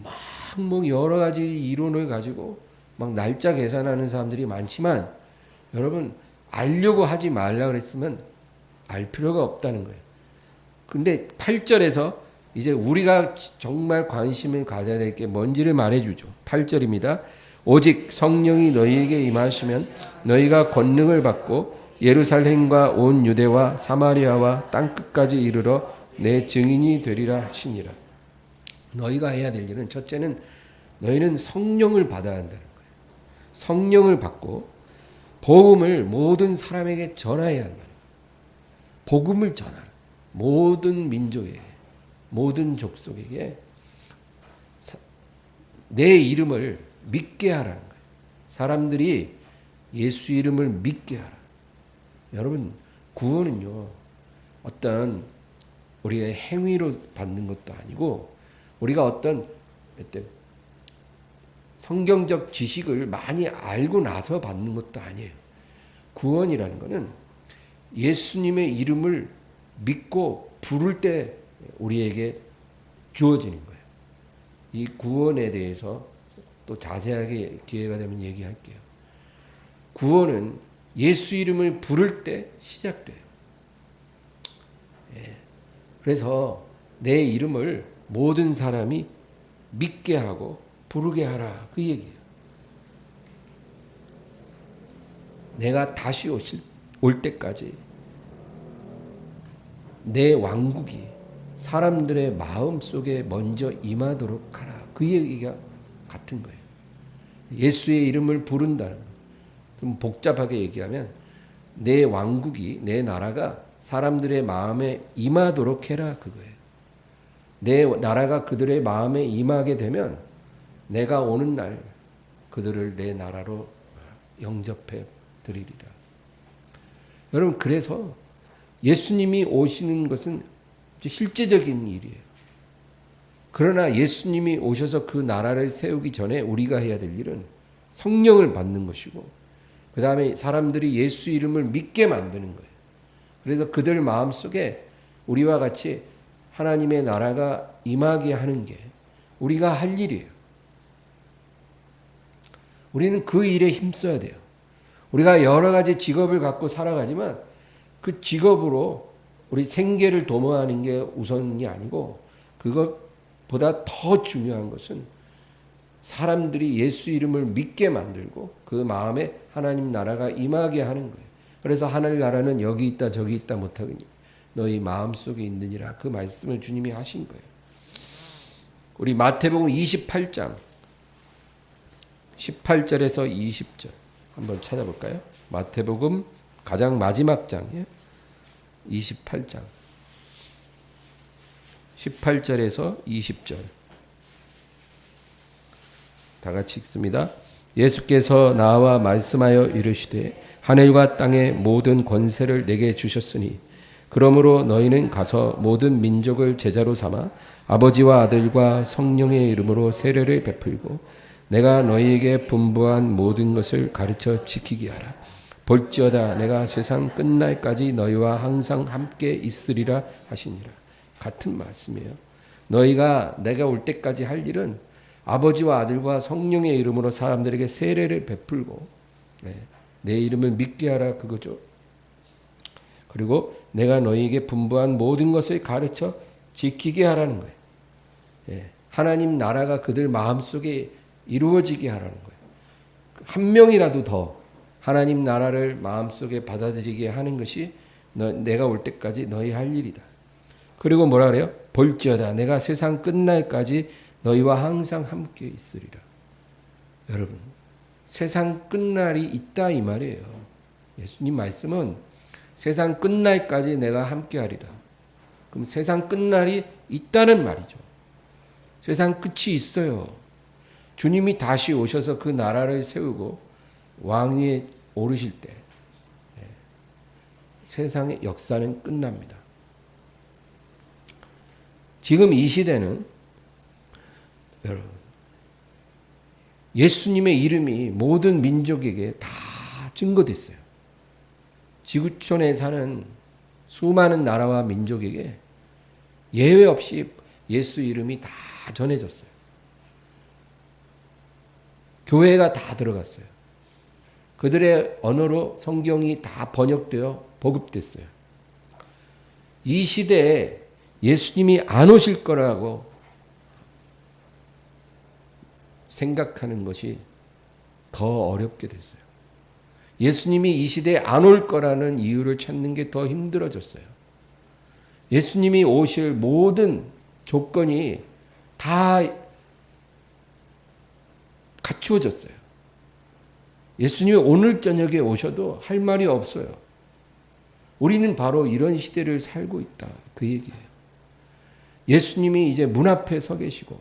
S1: 막 뭐 여러 가지 이론을 가지고 막 날짜 계산하는 사람들이 많지만 여러분 알려고 하지 말라 그랬으면 알 필요가 없다는 거예요. 근데 8절에서 이제 우리가 정말 관심을 가져야 될 게 뭔지를 말해주죠. 8절입니다. 오직 성령이 너희에게 임하시면 너희가 권능을 받고 예루살렘과 온 유대와 사마리아와 땅끝까지 이르러 내 증인이 되리라 하시니라. 너희가 해야 될 일은 첫째는 너희는 성령을 받아야 한다는 거예요. 성령을 받고 복음을 모든 사람에게 전해야 한다는 거예요. 복음을 전하라. 모든 민족에게, 모든 족속에게 내 이름을 믿게 하라는 거예요. 사람들이 예수 이름을 믿게 하라. 여러분 구원은요 어떤 우리의 행위로 받는 것도 아니고 우리가 어떤 성경적 지식을 많이 알고 나서 받는 것도 아니에요. 구원이라는 것은 예수님의 이름을 믿고 부를 때 우리에게 주어지는 거예요. 이 구원에 대해서 또 자세하게 기회가 되면 얘기할게요. 구원은 예수 이름을 부를 때 시작돼요. 그래서 내 이름을 모든 사람이 믿게 하고 부르게 하라 그 얘기예요. 내가 다시 올 때까지 내 왕국이 사람들의 마음 속에 먼저 임하도록 하라 그 얘기가 같은 거예요. 예수의 이름을 부른다는 거. 좀 복잡하게 얘기하면 내 왕국이 내 나라가 사람들의 마음에 임하도록 해라 그거예요. 내 나라가 그들의 마음에 임하게 되면 내가 오는 날 그들을 내 나라로 영접해 드리리라. 여러분 그래서 예수님이 오시는 것은 실제적인 일이에요. 그러나 예수님이 오셔서 그 나라를 세우기 전에 우리가 해야 될 일은 성령을 받는 것이고 그 다음에 사람들이 예수 이름을 믿게 만드는 거예요. 그래서 그들 마음속에 우리와 같이 하나님의 나라가 임하게 하는 게 우리가 할 일이에요. 우리는 그 일에 힘써야 돼요. 우리가 여러 가지 직업을 갖고 살아가지만 그 직업으로 우리 생계를 도모하는 게 우선이 아니고 그것보다 더 중요한 것은 사람들이 예수 이름을 믿게 만들고 그 마음에 하나님 나라가 임하게 하는 거예요. 그래서 하늘 나라는 여기 있다 저기 있다 못하거니 너희 마음속에 있느니라 그 말씀을 주님이 하신 거예요. 우리 마태복음 28장 18절에서 20절 한번 찾아볼까요? 마태복음 가장 마지막 장이에요. 28장 18절에서 20절 다 같이 읽습니다. 예수께서 나와 말씀하여 이르시되 하늘과 땅의 모든 권세를 내게 주셨으니 그러므로 너희는 가서 모든 민족을 제자로 삼아 아버지와 아들과 성령의 이름으로 세례를 베풀고 내가 너희에게 분부한 모든 것을 가르쳐 지키게 하라. 볼지어다 내가 세상 끝날까지 너희와 항상 함께 있으리라 하시니라. 같은 말씀이에요. 너희가 내가 올 때까지 할 일은 아버지와 아들과 성령의 이름으로 사람들에게 세례를 베풀고 내 이름을 믿게 하라 그거죠. 그리고 내가 너희에게 분부한 모든 것을 가르쳐 지키게 하라는 거예요. 하나님 나라가 그들 마음속에 이루어지게 하라는 거예요. 한 명이라도 더 하나님 나라를 마음속에 받아들이게 하는 것이 내가 올 때까지 너희 할 일이다. 그리고 뭐라 그래요? 볼지어다 내가 세상 끝날까지 너희와 항상 함께 있으리라. 여러분, 세상 끝날이 있다 이 말이에요. 예수님 말씀은 세상 끝날까지 내가 함께하리라. 그럼 세상 끝날이 있다는 말이죠. 세상 끝이 있어요. 주님이 다시 오셔서 그 나라를 세우고 왕위에 오르실 때 세상의 역사는 끝납니다. 지금 이 시대는 여러분 예수님의 이름이 모든 민족에게 다 증거됐어요. 지구촌에 사는 수많은 나라와 민족에게 예외 없이 예수 이름이 다 전해졌어요. 교회가 다 들어갔어요. 그들의 언어로 성경이 다 번역되어 보급됐어요. 이 시대에 예수님이 안 오실 거라고 생각하는 것이 더 어렵게 됐어요. 예수님이 이 시대에 안 올 거라는 이유를 찾는 게 더 힘들어졌어요. 예수님이 오실 모든 조건이 다 갖추어졌어요. 예수님이 오늘 저녁에 오셔도 할 말이 없어요. 우리는 바로 이런 시대를 살고 있다. 그 얘기예요. 예수님이 이제 문 앞에 서 계시고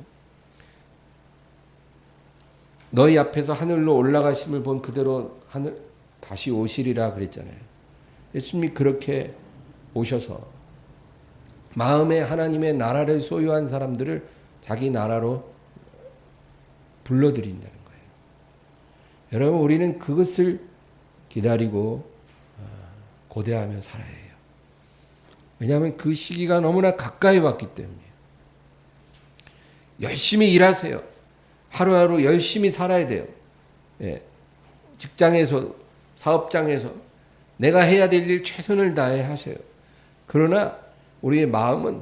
S1: 너희 앞에서 하늘로 올라가심을 본 그대로 하늘 다시 오시리라 그랬잖아요. 예수님이 그렇게 오셔서 마음에 하나님의 나라를 소유한 사람들을 자기 나라로 불러들인다는 거예요. 여러분, 우리는 그것을 기다리고 고대하며 살아야 해요. 왜냐하면 그 시기가 너무나 가까이 왔기 때문이에요. 열심히 일하세요. 하루하루 열심히 살아야 돼요. 예. 직장에서, 사업장에서 내가 해야 될 일 최선을 다해 하세요. 그러나 우리의 마음은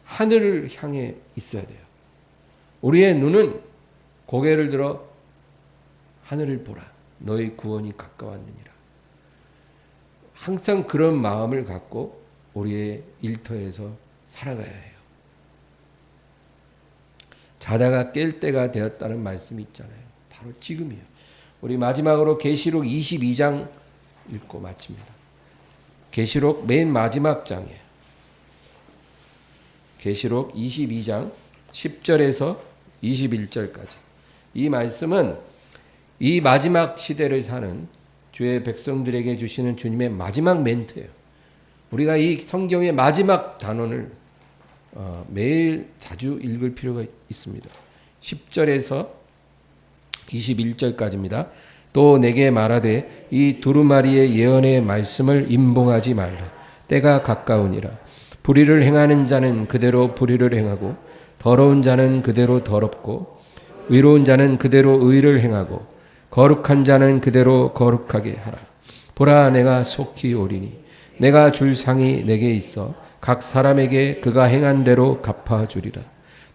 S1: 하늘을 향해 있어야 돼요. 우리의 눈은 고개를 들어 하늘을 보라. 너희 구원이 가까웠느니라. 항상 그런 마음을 갖고 우리의 일터에서 살아가야 해요. 자다가 깰 때가 되었다는 말씀이 있잖아요. 바로 지금이에요. 우리 마지막으로 계시록 22장 읽고 마칩니다. 계시록 맨 마지막 장이에요. 계시록 22장 10절에서 21절까지. 이 말씀은 이 마지막 시대를 사는 주의 백성들에게 주시는 주님의 마지막 멘트예요. 우리가 이 성경의 마지막 단원을 매일 자주 읽을 필요가 있습니다. 10절에서 21절까지입니다. 또 내게 말하되 이 두루마리의 예언의 말씀을 임봉하지 말라. 때가 가까우니라. 불의를 행하는 자는 그대로 불의를 행하고 더러운 자는 그대로 더럽고 의로운 자는 그대로 의를 행하고 거룩한 자는 그대로 거룩하게 하라. 보라, 내가 속히 오리니 내가 줄 상이 내게 있어 각 사람에게 그가 행한 대로 갚아주리라.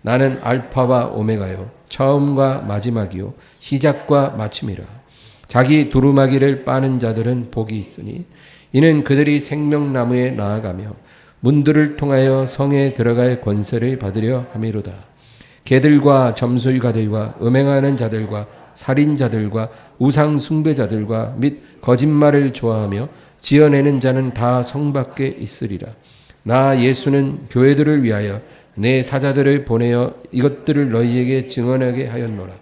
S1: 나는 알파와 오메가요 처음과 마지막이요 시작과 마침이라. 자기 두루마기를 빠는 자들은 복이 있으니 이는 그들이 생명나무에 나아가며 문들을 통하여 성에 들어갈 권세를 받으려 함이로다. 개들과 점술가들과 음행하는 자들과 살인자들과 우상 숭배자들과 및 거짓말을 좋아하며 지어내는 자는 다 성 밖에 있으리라. 나 예수는 교회들을 위하여 내 사자들을 보내어 이것들을 너희에게 증언하게 하였노라.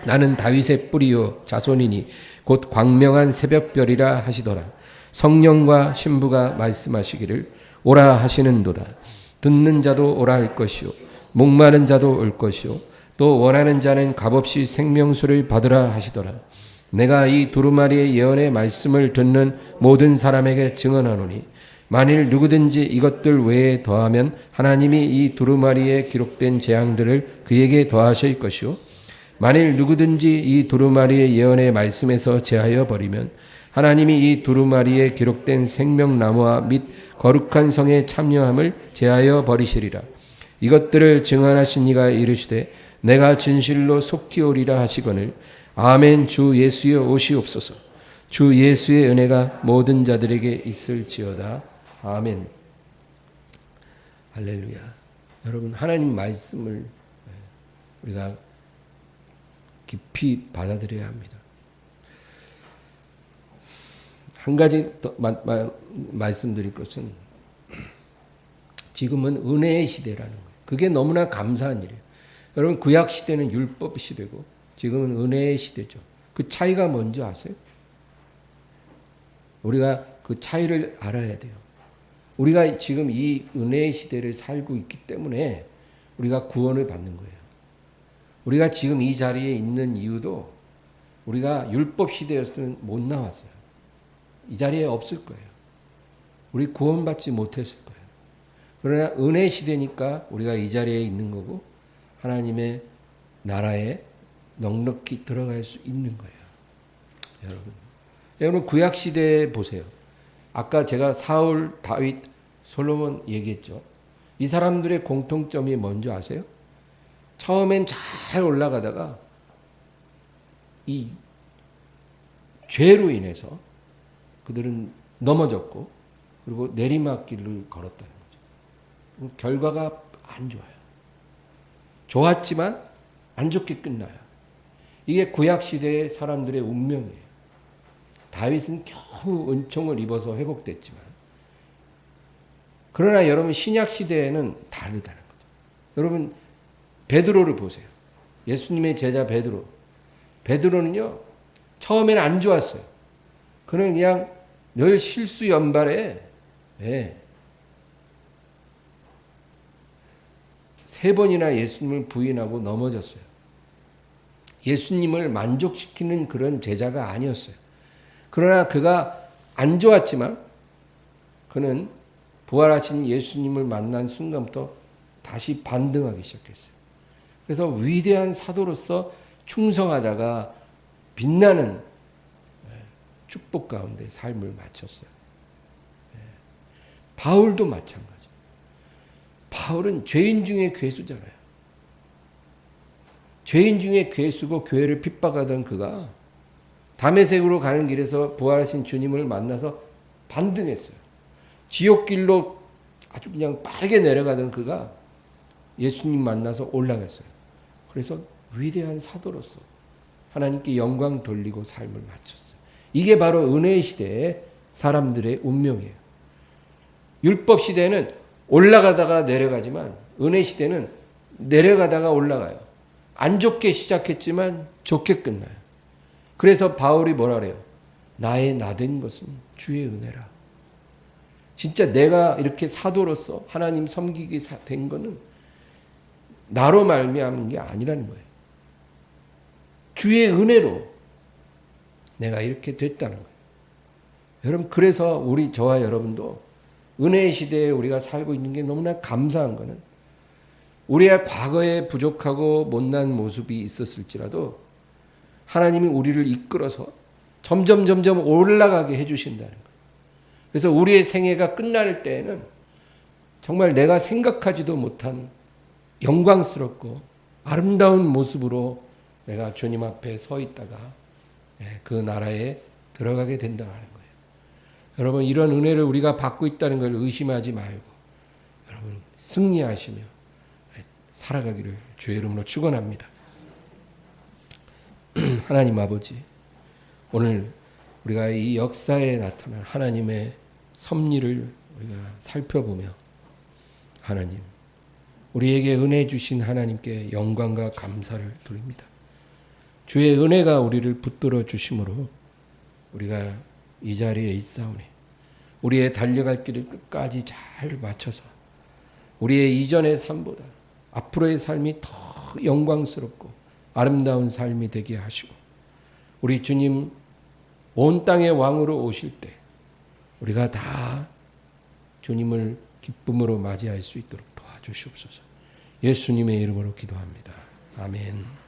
S1: 나는 다윗의 뿌리요 자손이니 곧 광명한 새벽별이라 하시더라. 성령과 신부가 말씀하시기를 오라 하시는도다. 듣는 자도 오라 할 것이요 목마른 자도 올 것이요 또 원하는 자는 값없이 생명수를 받으라 하시더라. 내가 이 두루마리의 예언의 말씀을 듣는 모든 사람에게 증언하노니 만일 누구든지 이것들 외에 더하면 하나님이 이 두루마리에 기록된 재앙들을 그에게 더하실 것이요 만일 누구든지 이 두루마리의 예언의 말씀에서 제하여 버리면 하나님이 이 두루마리에 기록된 생명나무와 및 거룩한 성의 참여함을 제하여 버리시리라. 이것들을 증언하신 이가 이르시되 내가 진실로 속히 오리라 하시거늘 아멘. 주 예수여 오시옵소서. 주 예수의 은혜가 모든 자들에게 있을지어다. 아멘. 할렐루야. 여러분, 하나님 말씀을 우리가 깊이 받아들여야 합니다. 한 가지 더 말씀드릴 것은 지금은 은혜의 시대라는 거예요. 그게 너무나 감사한 일이에요. 여러분 구약 시대는 율법 시대고 지금은 은혜의 시대죠. 그 차이가 뭔지 아세요? 우리가 그 차이를 알아야 돼요. 우리가 지금 이 은혜의 시대를 살고 있기 때문에 우리가 구원을 받는 거예요. 우리가 지금 이 자리에 있는 이유도 우리가 율법 시대였으면 못 나왔어요. 이 자리에 없을 거예요. 우리 구원받지 못했을 거예요. 그러나 은혜 시대니까 우리가 이 자리에 있는 거고 하나님의 나라에 넉넉히 들어갈 수 있는 거예요. 여러분 구약 시대에 보세요. 아까 제가 사울, 다윗, 솔로몬 얘기했죠. 이 사람들의 공통점이 뭔지 아세요? 처음엔 잘 올라가다가 이 죄로 인해서 그들은 넘어졌고 그리고 내리막길을 걸었다는 거죠. 결과가 안 좋아요. 좋았지만 안 좋게 끝나요. 이게 구약 시대의 사람들의 운명이에요. 다윗은 겨우 은총을 입어서 회복됐지만 그러나 여러분 신약 시대에는 다르다는 거죠. 여러분 베드로를 보세요. 예수님의 제자 베드로. 베드로는요 처음에는 안 좋았어요. 그는 그냥 늘 실수 연발에 세 번이나 예수님을 부인하고 넘어졌어요. 예수님을 만족시키는 그런 제자가 아니었어요. 그러나 그가 안 좋았지만 그는 부활하신 예수님을 만난 순간부터 다시 반등하기 시작했어요. 그래서 위대한 사도로서 충성하다가 빛나는 축복 가운데 삶을 마쳤어요. 바울도 마찬가지. 바울은 죄인 중에 괴수잖아요. 죄인 중에 괴수고 교회를 핍박하던 그가 다메섹으로 가는 길에서 부활하신 주님을 만나서 반등했어요. 지옥길로 아주 그냥 빠르게 내려가던 그가 예수님 만나서 올라갔어요. 그래서 위대한 사도로서 하나님께 영광 돌리고 삶을 마쳤어요. 이게 바로 은혜의 시대의 사람들의 운명이에요. 율법 시대는 올라가다가 내려가지만 은혜 시대는 내려가다가 올라가요. 안 좋게 시작했지만 좋게 끝나요. 그래서 바울이 뭐라 그래요? 나의 나된 것은 주의 은혜라. 진짜 내가 이렇게 사도로서 하나님 섬기게 된 거는 나로 말미암은 게 아니라는 거예요. 주의 은혜로 내가 이렇게 됐다는 거예요. 여러분 그래서 저와 여러분도 은혜의 시대에 우리가 살고 있는 게 너무나 감사한 거는 우리의 과거에 부족하고 못난 모습이 있었을지라도 하나님이 우리를 이끌어서 점점 올라가게 해주신다는 거예요. 그래서 우리의 생애가 끝날 때에는 정말 내가 생각하지도 못한 영광스럽고 아름다운 모습으로 내가 주님 앞에 서 있다가 그 나라에 들어가게 된다는 거예요. 여러분 이런 은혜를 우리가 받고 있다는 걸 의심하지 말고 여러분 승리하시며 살아가기를 주의 이름으로 축원합니다. 하나님 아버지, 오늘 우리가 이 역사에 나타난 하나님의 섭리를 우리가 살펴보며 하나님, 우리에게 은혜 주신 하나님께 영광과 감사를 드립니다. 주의 은혜가 우리를 붙들어 주심으로 우리가 이 자리에 있사오니 우리의 달려갈 길을 끝까지 잘 맞춰서 우리의 이전의 삶보다 앞으로의 삶이 더 영광스럽고 아름다운 삶이 되게 하시고 우리 주님 온 땅의 왕으로 오실 때 우리가 다 주님을 기쁨으로 맞이할 수 있도록 도와주시옵소서. 예수님의 이름으로 기도합니다. 아멘.